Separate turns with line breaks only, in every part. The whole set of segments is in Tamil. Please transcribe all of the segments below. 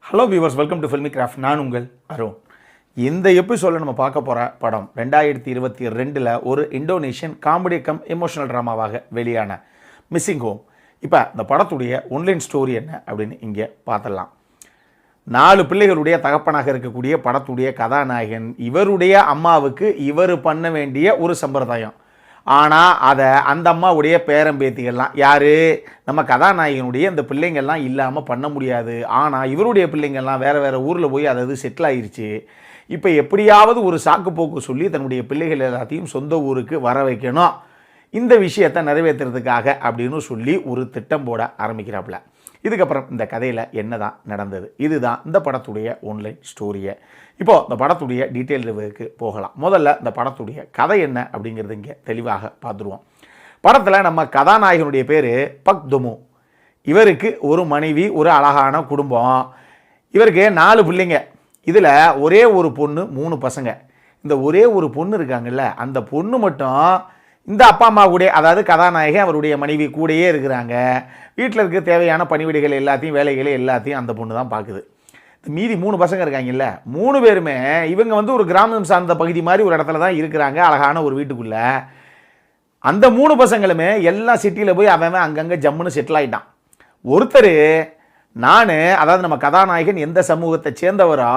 Hello viewers, welcome to filmi craft. நான் உங்கள் அருண். இந்த எபிசோடில் நம்ம பார்க்க போகிற படம் 2022 ஒரு இந்தோனேஷியன் காமெடி கம் எமோஷனல் ட்ராமாவாக வெளியான மிஸ்ஸிங் ஹோம். இப்போ இந்த படத்துடைய ஒன்லைன் ஸ்டோரி என்ன அப்படின்னு இங்கே பார்த்துடலாம். 4 பிள்ளைகளுடைய தகப்பனாக இருக்கக்கூடிய படத்துடைய கதாநாயகன் இவருடைய அம்மாவுக்கு இவர் பண்ண வேண்டிய ஒரு சம்பிரதாயம். ஆனால் அதை அந்த அம்மாவுடைய பேரம்பேத்திகள்லாம் யார், நம்ம கதாநாயகனுடைய இந்த பிள்ளைங்கள்லாம் இல்லாமல் பண்ண முடியாது. ஆனால் இவருடைய பிள்ளைங்கள்லாம் வேறு வேறு ஊரில் போய் அதாவது செட்டில் ஆகிருச்சு. இப்போ எப்படியாவது ஒரு சாக்கு போக்கு சொல்லி தன்னுடைய பிள்ளைகள் எல்லாத்தையும் சொந்த ஊருக்கு வர வைக்கணும், இந்த விஷயத்தை நிறைவேற்றுறதுக்காக அப்படின்னு சொல்லி ஒரு திட்டம் போட ஆரம்பிக்கிறாப்புல. இதுக்கப்புறம் இந்த கதையில் என்ன தான் நடந்தது, இதுதான் இந்த படத்துடைய ஒன்லைன் ஸ்டோரியை. இப்போது இந்த படத்துடைய டீட்டெயில் ரிவ்யூக்கு போகலாம். முதல்ல இந்த படத்துடைய கதை என்ன அப்படிங்கிறது இங்கே தெளிவாக பார்த்துருவோம். படத்தில் நம்ம கதாநாயகனுடைய பேர் பக் துமு. இவருக்கு ஒரு மனைவி, ஒரு அழகான குடும்பம். இவருக்கு 4 பிள்ளைங்க. இதில் ஒரே ஒரு பொண்ணு, 3 பசங்க. இந்த ஒரே ஒரு பொண்ணு இருக்காங்கல்ல, அந்த பொண்ணு மட்டும் இந்த அப்பா அம்மா கூட, அதாவது கதாநாயகன் அவருடைய மனைவி கூடயே இருக்கிறாங்க. வீட்டில் இருக்க தேவையான பணிவிடைகள் எல்லாத்தையும், வேலைகளை எல்லாத்தையும் அந்த பொண்ணு தான் பார்க்குது. மீதி 3 பசங்க இருக்காங்கல்ல, 3 பேருமே இவங்க ஒரு கிராமம் சார்ந்த பகுதி மாதிரி ஒரு இடத்துல தான் இருக்கிறாங்க, அழகான ஒரு வீட்டுக்குள்ளே. அந்த 3 பசங்களுமே எல்லாம் சிட்டியில் போய் அவன் அங்கங்கே ஜம்முன்னு செட்டில் ஆகிட்டான். ஒருத்தர் அதாவது நம்ம கதாநாயகன் எந்த சமூகத்தை சேர்ந்தவரோ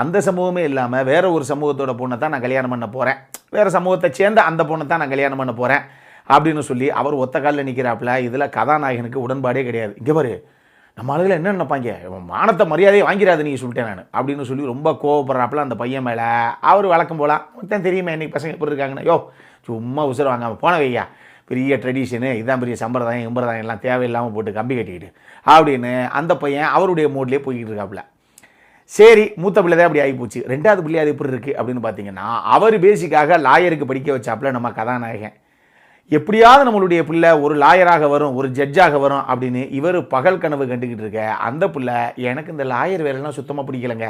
அந்த சமூகமே இல்லாமல் வேற ஒரு சமூகத்தோட பொண்ணை தான் நான் கல்யாணம் பண்ண போகிறேன், வேறு சமூகத்தை சேர்ந்த அந்த பொண்ணை தான் நான் கல்யாணம் பண்ண போகிறேன் அப்படின்னு சொல்லி அவர் ஒத்த காலில் நிற்கிறாப்புல. இதில் கதாநாயகனுக்கு உடன்பாடே கிடையாது. இங்கே பாரு, நம்ம ஆளுகளை என்ன நினைப்பாங்க, மானத்தை மரியாதையை வாங்கிறாது நீ சொல்லிட்டேன் நான் அப்படின்னு சொல்லி ரொம்ப கோவப்படுறாப்புல அந்த பையன் மேலே. அவர் வழக்கம் போலாம், மொத்தம் தெரியுமா இன்றைக்கி பசங்க எப்படி இருக்காங்கன்னு, யோ சும்மா உசுர வாங்காமல் போன வையா, பெரிய ட்ரெடிஷனு இதான், பெரிய சம்பிரதாயம் எம்பிரதாயம் எல்லாம் தேவையில்லாமல் போட்டு கம்பி கட்டிக்கிட்டு அப்படின்னு அந்த பையன் அவருடைய மூட்லேயே போய்கிட்டு இருக்காப்புல. சரி, மூத்த பிள்ளை தான் அப்படி ஆகிப்போச்சு. 2வது பிள்ளை அது எப்படி இருக்குது அப்படின்னு பார்த்தீங்கன்னா, அவர் பேசிக்காக லாயருக்கு படிக்க வச்சாப்புல நம்ம கதாநாயகன். எப்படியாவது நம்மளுடைய பிள்ளை ஒரு லாயராக வரும், ஒரு ஜட்ஜாக வரும் அப்படின்னு இவர் பகல் கனவு கண்டுக்கிட்டு இருக்க. அந்த பிள்ளை, எனக்கு இந்த லாயர் வேலைலாம் சுத்தமாக பிடிக்கலைங்க,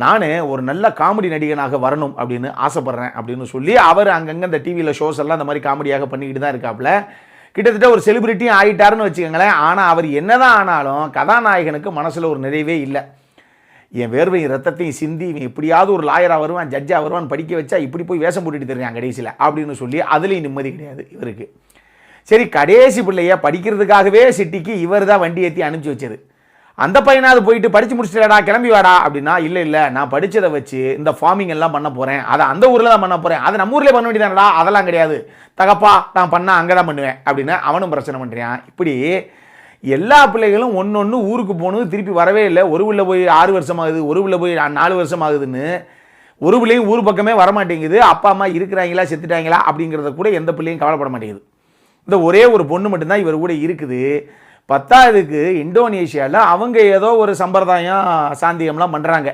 நான் ஒரு நல்ல காமெடி நடிகனாக வரணும் அப்படின்னு ஆசைப்பட்றேன் அப்படின்னு சொல்லி அவர் அங்கங்கே இந்த டிவியில் ஷோஸ் எல்லாம் அந்த மாதிரி காமெடியாக பண்ணிக்கிட்டு தான் இருக்காப்புல. கிட்டத்தட்ட ஒரு செலிபிரிட்டியும் ஆகிட்டாருன்னு வச்சுக்கோங்களேன். ஆனால் அவர் என்னதான் ஆனாலும் கதாநாயகனுக்கு மனசில் ஒரு நிறைவே இல்லை. என் வேர்வையும் ரத்தத்தையும் சிந்தி இவன் எப்படியாவது ஒரு லாயராக வருவான், ஜட்ஜாக வருவான், படிக்க வச்சா இப்படி போய் வேஷம் போட்டுட்டு தெரியான் கடைசியில் அப்படின்னு சொல்லி அதுலேயும் நிம்மதி கிடையாது இவருக்கு. சரி, கடைசி பிள்ளைய படிக்கிறதுக்காகவே சிட்டிக்கு இவர் தான் வண்டி ஏற்றி அனுப்பிச்சி வச்சது. அந்த பையனாவது போயிட்டு படித்து முடிச்சிட்டடா கிளம்பி வாடா அப்படின்னா, இல்லை நான் படித்ததை வச்சு இந்த ஃபார்மிங் எல்லாம் பண்ண போகிறேன், அதை அந்த ஊரில் தான் பண்ண போகிறேன், அதை நம்ம ஊரில் பண்ண வேண்டியதானடா, அதெல்லாம் கிடையாது தகப்பா, நான் பண்ணால் அங்கே தான் பண்ணுவேன் அப்படின்னு அவனும் பிரச்சனை பண்ணுறான். இப்படி எல்லா பிள்ளைகளும் ஒன்று ஊருக்கு போகணும், திருப்பி வரவே இல்லை. ஒரு பிள்ளை போய் 6 வருஷம் ஆகுது, ஒரு பிள்ளை போய் 4 வருஷம் ஆகுதுன்னு ஒரு பிள்ளையும் ஊர் பக்கமே வரமாட்டேங்குது. அப்பா அம்மா இருக்கிறாங்களா செத்துட்டாங்களா அப்படிங்கிறத கூட எந்த பிள்ளையும் கவலைப்பட மாட்டேங்குது. இந்த ஒரே ஒரு பொண்ணு மட்டும்தான் இவர் கூட இருக்குது. 10வதுக்கு இந்தோனேஷியாவில் அவங்க ஏதோ ஒரு சம்பிரதாயம் சாந்தியம்லாம் பண்ணுறாங்க.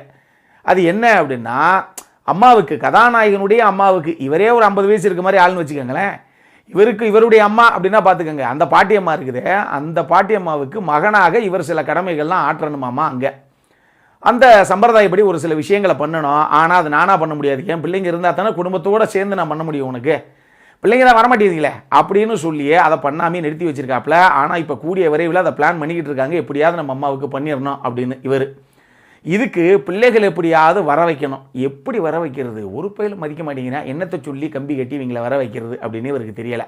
அது என்ன அப்படின்னா, அம்மாவுக்கு, கதாநாயகனுடைய அம்மாவுக்கு, இவரே ஒரு 50 வயசு இருக்க மாதிரி ஆள்னு வச்சுக்கோங்களேன். இவருடைய அம்மா அப்படின்னா பார்த்துக்கோங்க, அந்த பாட்டியம்மா இருக்குது, அந்த பாட்டியம்மாவுக்கு மகனாக இவர் சில கடமைகள்லாம் ஆற்றணுமாமா. அங்கே அந்த சம்பிரதாயப்படி ஒரு சில விஷயங்களை பண்ணணும். ஆனால் அது நானாக பண்ண முடியாது, என் பிள்ளைங்க இருந்தால் தானே குடும்பத்தோடு சேர்ந்து நான் பண்ண முடியும், உனக்கு பிள்ளைங்க தான் வரமாட்டேங்குதுங்களே அப்படின்னு சொல்லியே அதை பண்ணாமே நிறுத்தி வச்சிருக்காப்புல. ஆனால் இப்போ கூடிய விரைவில் அதை பிளான் பண்ணிக்கிட்டு இருக்காங்க, எப்படியாவது நம்ம அம்மாவுக்கு பண்ணிடணும் அப்படின்னு. இவர் இதுக்கு பிள்ளைகள் எப்படியாவது வர வைக்கணும். எப்படி வர வைக்கிறது, ஒரு பையில மதிக்க மாட்டேங்கிறா, என்னத்தை சொல்லி கம்பி கட்டி இவங்களை வர வைக்கிறது அப்படின்னு இவருக்கு தெரியலை.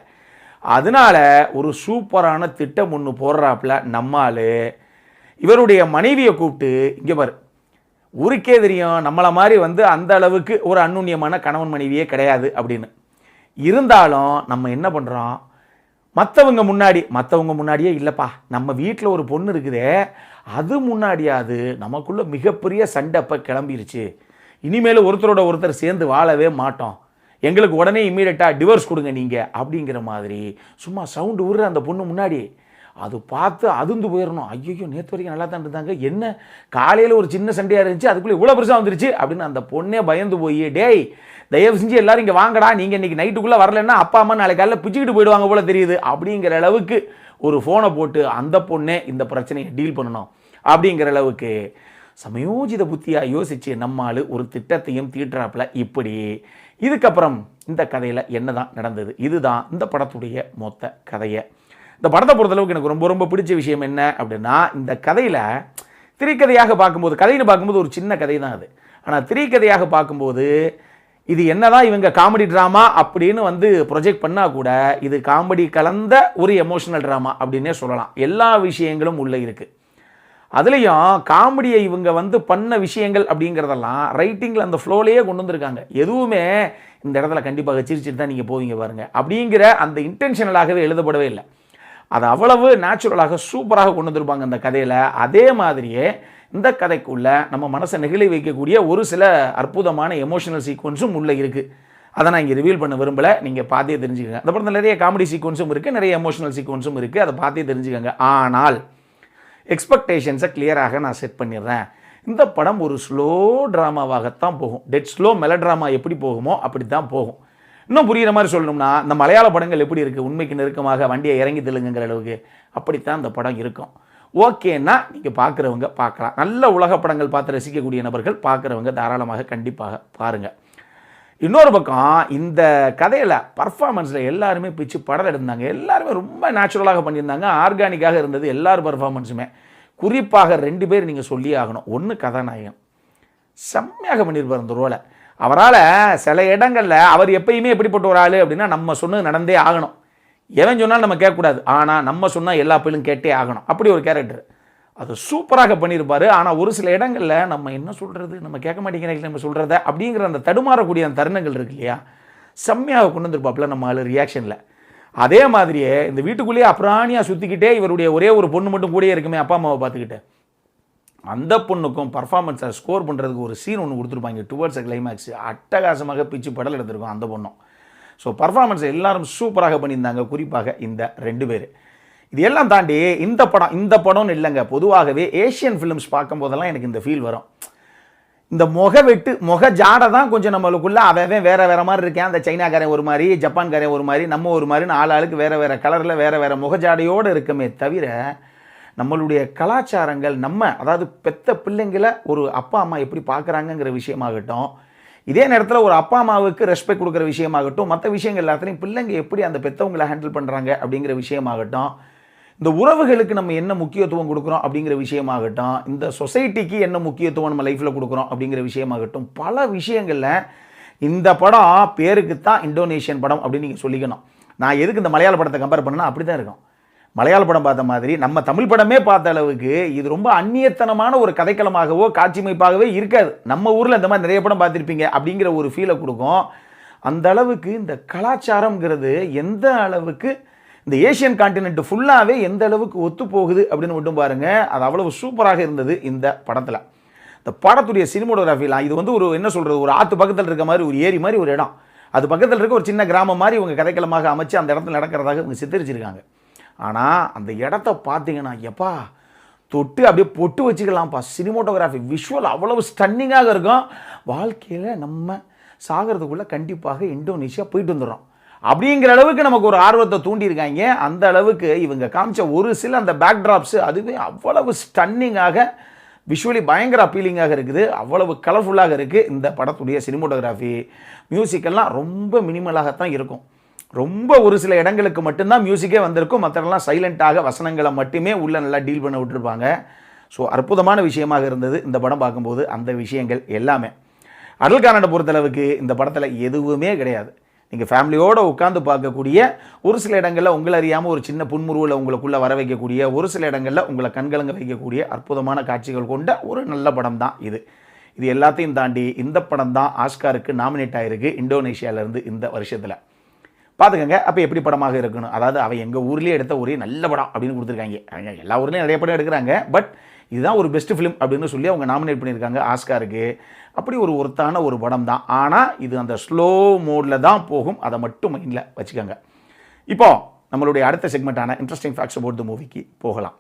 அதனால ஒரு சூப்பரான திட்டம் ஒன்று போடுறாப்புல நம்மால். இவருடைய மனைவியை கூப்பிட்டு, இங்கே பாரு, ஊருக்கே தெரியும் நம்மளை மாதிரி அந்த அளவுக்கு ஒரு அந்நுண்ணியமான கணவன் மனைவியே கிடையாது அப்படின்னு. இருந்தாலும் நம்ம என்ன பண்ணுறோம், மற்றவங்க முன்னாடியே இல்லைப்பா, நம்ம வீட்டில் ஒரு பொண்ணு இருக்குதே, அது முன்னாடியாது நமக்குள்ள மிகப்பெரிய சண்டை அப்போ கிளம்பிருச்சு, இனிமேல் ஒருத்தரோட ஒருத்தர் சேர்ந்து வாழவே மாட்டோம், எங்களுக்கு உடனே இம்மீடியட்டாக டிவோர்ஸ் கொடுங்க நீங்கள் அப்படிங்கிற மாதிரி சும்மா சவுண்டு விடுற அந்த பொண்ணு முன்னாடி. அது பார்த்து அதிர்ந்து போயிடணும். ஐயோ, நேற்று வரைக்கும் நல்லா தான் இருந்தாங்க, என்ன காலையில் ஒரு சின்ன சண்டையாக இருந்துச்சு, அதுக்குள்ளே இவ்வளோ பெருசாக வந்துருச்சு அப்படின்னு அந்த பொண்ணே பயந்து போய், டேய் தயவு செஞ்சு எல்லாரும் இங்கே வாங்கடா, நீங்கள் இன்றைக்கி நைட்டுக்குள்ளே வரலன்னா அப்பா அம்மா நாளைக்கு காலையில் பிச்சுக்கிட்டு போயிடுவாங்க போல தெரியுது அப்படிங்கிற அளவுக்கு ஒரு ஃபோனை போட்டு அந்த பொண்ணே இந்த பிரச்சனையை டீல் பண்ணணும் அப்படிங்கிற அளவுக்கு சமயோஜித புத்தியாக யோசித்து நம்மால் ஒரு திட்டத்தையும் தீட்டுறாப்புல. இப்படி இதுக்கப்புறம் இந்த கதையில் என்ன தான் நடந்தது, இதுதான் இந்த படத்துடைய மொத்த கதையை. இந்த படத்தை பொறுத்தளவுக்கு எனக்கு ரொம்ப ரொம்ப பிடிச்ச விஷயம் என்ன அப்படின்னா, இந்த கதையில் திரைக்கதையாக பார்க்கும்போது, கதைன்னு பார்க்கும்போது ஒரு சின்ன கதை தான் அது. ஆனால் திரைக்கதையாக பார்க்கும்போது இது என்னதான் இவங்க காமெடி ட்ராமா அப்படின்னு வந்து ப்ரொஜெக்ட் பண்ணால் கூட இது காமெடி கலந்த ஒரு எமோஷனல் ட்ராமா அப்படின்னே சொல்லலாம். எல்லா விஷயங்களும் உள்ளே இருக்குது. அதுலேயும் காமெடியை இவங்க வந்து பண்ண விஷயங்கள் அப்படிங்கிறதெல்லாம் ரைட்டிங்கில் அந்த ஃப்ளோலேயே கொண்டு வந்திருக்காங்க. எதுவுமே இந்த இடத்துல கண்டிப்பாக சிரிச்சிட்டு தான் நீங்கள் போவீங்க பாருங்கள் அப்படிங்கிற அந்த இன்டென்ஷனலாகவே எழுதப்படவே இல்லை. அது அவ்வளவு நேச்சுரலாக சூப்பராக கொண்டு வந்திருப்பாங்க அந்த கதையில். அதே மாதிரியே இந்த கதைக்குள்ள நம்ம மனசை நெகிழி வைக்கக்கூடிய ஒரு சில அற்புதமான எமோஷனல் சீக்வன்ஸும் உள்ளே இருக்குது. அதை நான் இங்கே ரிவீல் பண்ண விரும்பலை, நீங்கள் பார்த்தே தெரிஞ்சுக்கங்க. அந்த படத்தில் நிறைய காமெடி சீக்வன்ஸும் இருக்குது, நிறைய எமோஷனல் சீக்வன்ஸும் இருக்குது, அதை பார்த்தே தெரிஞ்சுக்கங்க. ஆனால் எக்ஸ்பெக்டேஷன்ஸை கிளியராக நான் செட் பண்ணிடுறேன். இந்த படம் ஒரு ஸ்லோ ட்ராமாவாகத்தான் போகும். டெட் ஸ்லோ மெலோ ட்ராமா எப்படி போகுமோ அப்படி தான் போகும். இன்னும் புரிகிற மாதிரி சொல்லணும்னா, இந்த மலையாள படங்கள் எப்படி இருக்குது, உண்மைக்கு நெருக்கமாக வண்டியை இறங்கி தெலுங்குங்கிற அளவுக்கு, அப்படித்தான் இந்த படம் இருக்கும். ஓகேன்னா நீங்கள் பார்க்குறவங்க பார்க்கலாம். நல்ல உலக படங்கள் பார்த்து ரசிக்கக்கூடிய நபர்கள் பார்க்குறவங்க தாராளமாக கண்டிப்பாக பாருங்கள். இன்னொரு பக்கம் இந்த கதையில் பர்ஃபார்மன்ஸில் எல்லாருமே பிச்சு படம் எடுத்தாங்க. எல்லாருமே ரொம்ப நேச்சுரலாக பண்ணியிருந்தாங்க, ஆர்கானிக்காக இருந்தது எல்லார் பர்ஃபார்மன்ஸுமே. குறிப்பாக 2 பேர் நீங்கள் சொல்லியே ஆகணும். ஒன்று கதாநாயகன் செம்மையாக பண்ணியிருப்பார் அந்த ரோலை. அவரால் சில இடங்களில் அவர் எப்பயுமே எப்படிப்பட்ட ஒரு ஆள் அப்படின்னா, நம்ம சொன்னது நடந்தே ஆகணும். எவன் சொன்னாலும் நம்ம கேட்கக்கூடாது, ஆனால் நம்ம சொன்னால் எல்லா பேரும் கேட்டே ஆகணும். அப்படி ஒரு கேரக்டர் அது சூப்பராக பண்ணியிருப்பார். ஆனால் ஒரு சில இடங்களில் நம்ம என்ன சொல்கிறது, நம்ம கேட்க மாட்டேங்கிறாங்க நம்ம சொல்கிறத அப்படிங்கிற அந்த தடுமாறக்கூடிய அந்த தருணங்கள் இருக்கு இல்லையா, செம்மையாக கொண்டு வந்துருப்பாப்புல நம்ம ஆள் ரியாக்ஷனில். அதே மாதிரியே இந்த வீட்டுக்குள்ளேயே அப்ராணியாக சுற்றிக்கிட்டே இவருடைய ஒரே ஒரு பொண்ணு மட்டும் கூடயே இருக்குமே அப்பா அம்மாவை பார்த்துக்கிட்டு, அந்த பொண்ணுக்கும் பர்ஃபார்மன்ஸை ஸ்கோர் பண்ணுறதுக்கு ஒரு சீன் ஒன்று கொடுத்துருப்பாங்க டுவர்ட்ஸ் கிளைமேக்ஸ். அட்டகாசமாக பிச்சு படல் எடுத்திருக்கோம் அந்த பொண்ணும். ஸோ பர்ஃபார்மன்ஸை எல்லாரும் சூப்பராக பண்ணியிருந்தாங்க, குறிப்பாக இந்த 2 பேர். இது எல்லாம் தாண்டி இந்த படம்னு இல்லைங்க, பொதுவாகவே ஏஷியன் ஃபிலிம்ஸ் பார்க்கும்போதெல்லாம் எனக்கு இந்த ஃபீல் வரும். இந்த முக ஜாடை தான் கொஞ்சம் நம்மளுக்குள்ள அவன் வேற மாதிரி இருக்கேன். அந்த சைனாக்காரன் ஒரு மாதிரி, ஜப்பான்காரன் ஒரு மாதிரி, நம்ம ஒரு மாதிரின்னு ஆளுக்கு வேற கலரில் வேற முகஜாடையோடு இருக்குமே தவிர, நம்மளுடைய கலாச்சாரங்கள் அதாவது பெத்த பிள்ளைங்களை ஒரு அப்பா அம்மா எப்படி பார்க்குறாங்கங்கிற விஷயமாகட்டும், இதே நேரத்தில் ஒரு அப்பா அம்மாவுக்கு ரெஸ்பெக்ட் கொடுக்குற விஷயமாகட்டும், மற்ற விஷயங்கள் எல்லாத்துலையும் பிள்ளைங்க எப்படி அந்த பெற்றவங்களை ஹேண்டில் பண்ணுறாங்க அப்படிங்கிற விஷயமாகட்டும், இந்த உறவுகளுக்கு நம்ம என்ன முக்கியத்துவம் கொடுக்குறோம் அப்படிங்கிற விஷயமாகட்டும், இந்த சொசைட்டிக்கு என்ன முக்கியத்துவம் நம்ம லைஃப்பில் கொடுக்குறோம் அப்படிங்கிற விஷயமாகட்டும், பல விஷயங்களில் இந்த படம் பேருக்கு தான் இந்தோனேஷியன் படம் அப்படின்னு நீங்கள் சொல்லிக்கணும். நான் எதுக்கு இந்த மலையாள படத்தை கம்பேர் பண்ணேன்னா அப்படி தான் இருக்கும். மலையாள படம் பார்த்த மாதிரி நம்ம தமிழ் படமே பார்த்த அளவுக்கு இது ரொம்ப அந்நியத்தனமான ஒரு கதைக்களமாகவோ காட்சிமைப்பாகவே இருக்காது. நம்ம ஊரில் இந்த மாதிரி நிறைய படம் பார்த்துருப்பீங்க அப்படிங்கிற ஒரு ஃபீலை கொடுக்கும். அந்த அளவுக்கு இந்த கலாச்சாரம்ங்கிறது எந்த அளவுக்கு இந்த ஏஷியன் கான்டினென்ட் ஃபுல்லாகவே எந்த அளவுக்கு ஒத்து போகுது அப்படின்னு மட்டும் பாருங்கள். அது அவ்வளவு சூப்பராக இருந்தது இந்த படத்தில். இந்த படத்துடைய சினிமோட்டோகிராஃபிலாம் இது வந்து ஒரு என்ன சொல்கிறது, ஒரு ஆற்று பக்கத்தில் இருக்க மாதிரி ஒரு ஏரி மாதிரி ஒரு இடம், அது பக்கத்தில் இருக்க ஒரு சின்ன கிராமம் மாதிரி இவங்க கதைக்களமாக அமைச்சு அந்த இடத்துல நடக்கிறதாக இவங்க சித்தரிச்சிருக்காங்க. ஆனால் அந்த இடத்த பார்த்தீங்கன்னா எப்பா தொட்டு அப்படியே பொட்டு வச்சுக்கலாம்ப்பா. சினிமோட்டோகிராஃபி விஷுவல் அவ்வளவு ஸ்டன்னிங்காக இருக்கும். வாழ்க்கையில் நம்ம சாகிறதுக்குள்ளே கண்டிப்பாக இந்தோனேஷியா போயிட்டு வந்துடுறோம் அப்படிங்கிற அளவுக்கு நமக்கு ஒரு ஆர்வத்தை தூண்டியிருக்காங்க. அந்த அளவுக்கு இவங்க காமிச்ச ஒரு சில அந்த பேக்ட்ராப்ஸு அதுவே அவ்வளவு ஸ்டன்னிங்காக விஷுவலி பயங்கர அப்பீலிங்காக இருக்குது, அவ்வளவு கலர்ஃபுல்லாக இருக்குது. இந்த படத்துடைய சினிமோட்டோகிராஃபி மியூசிக்கெல்லாம் ரொம்ப மினிமலாகத்தான் இருக்கும். ரொம்ப ஒரு சில இடங்களுக்கு மட்டும்தான் மியூசிக்கே வந்திருக்கும், மற்றெல்லாம் சைலண்ட்டாக வசனங்களை மட்டுமே உள்ளே நல்லா டீல் பண்ண விட்டுருப்பாங்க. ஸோ அற்புதமான விஷயமாக இருந்தது இந்த படம் பார்க்கும்போது அந்த விஷயங்கள் எல்லாமே. அடல்காரனை பொறுத்தளவுக்கு இந்த படத்தில் எதுவுமே கிடையாது. நீங்கள் ஃபேமிலியோடு உட்காந்து பார்க்கக்கூடிய, ஒரு சில இடங்களில் உங்களை அறியாமல் ஒரு சின்ன புன்முறுவலை உங்களுக்குள்ளே வர வைக்கக்கூடிய, ஒரு சில இடங்களில் உங்களை கண்கலங்க வைக்கக்கூடிய அற்புதமான காட்சிகள் கொண்ட ஒரு நல்ல படம் தான் இது. இது எல்லாத்தையும் தாண்டி இந்த படம் தான் ஆஸ்காருக்கு நாமினேட் ஆகிருக்கு இந்தோனேஷியாவிலேருந்து இந்த வருஷத்தில். பார்த்துக்கங்க அப்போ எப்படி படமாக இருக்கணும். அதாவது அவன் எங்கள் ஊர்லேயே எடுத்த ஒரே நல்ல படம் அப்படின்னு கொடுத்துருக்காங்க. அவங்க எல்லா ஊர்லேயும் நிறைய படம் எடுக்கிறாங்க, பட் இதுதான் ஒரு பெஸ்ட் ஃபிலிம் அப்படின்னு சொல்லி அவங்க நாமினேட் பண்ணியிருக்காங்க ஆஸ்காருக்கு. அப்படி ஒரு ஒருத்தான ஒரு படம் தான். ஆனால் இது அந்த ஸ்லோ மோடில் தான் போகும், அதை மட்டும் மைண்டில் வச்சுக்கோங்க. இப்போது நம்மளுடைய அடுத்த செக்மெண்ட்டான இன்ட்ரெஸ்டிங் ஃபேக்ட்ஸ் அபவுட் தி மூவிக்கு போகலாம்.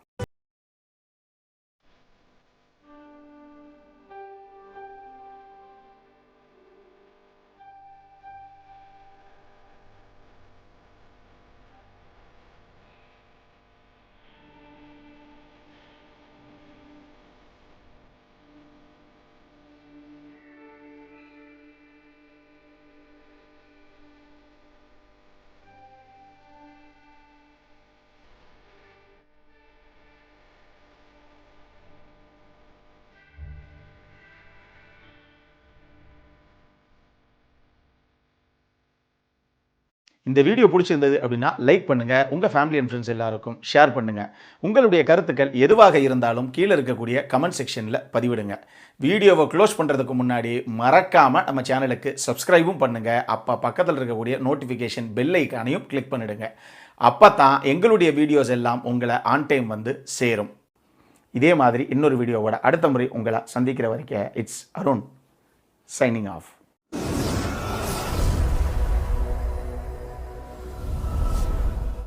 இந்த வீடியோ பிடிச்சிருந்தது அப்படின்னா லைக் பண்ணுங்கள், உங்கள் ஃபேமிலி அண்ட் ஃப்ரெண்ட்ஸ் எல்லாருக்கும் ஷேர் பண்ணுங்கள். உங்களுடைய கருத்துக்கள் எதுவாக இருந்தாலும் கீழே இருக்கக்கூடிய கமெண்ட் செக்ஷனில் பதிவிடுங்க. வீடியோவை க்ளோஸ் பண்ணுறதுக்கு முன்னாடி மறக்காமல் நம்ம சேனலுக்கு சப்ஸ்கிரைபும் பண்ணுங்கள். அப்போ பக்கத்தில் இருக்கக்கூடிய நோட்டிஃபிகேஷன் பெல் ஐக்கானையும் கிளிக் பண்ணிவிடுங்க. அப்போ தான் எங்களுடைய வீடியோஸ் எல்லாம் உங்களை ஆன் டைம் வந்து சேரும். இதே மாதிரி இன்னொரு வீடியோவோட அடுத்த முறை உங்களை சந்திக்கிற வரைக்கும் இட்ஸ் அருண் சைனிங் ஆஃப்.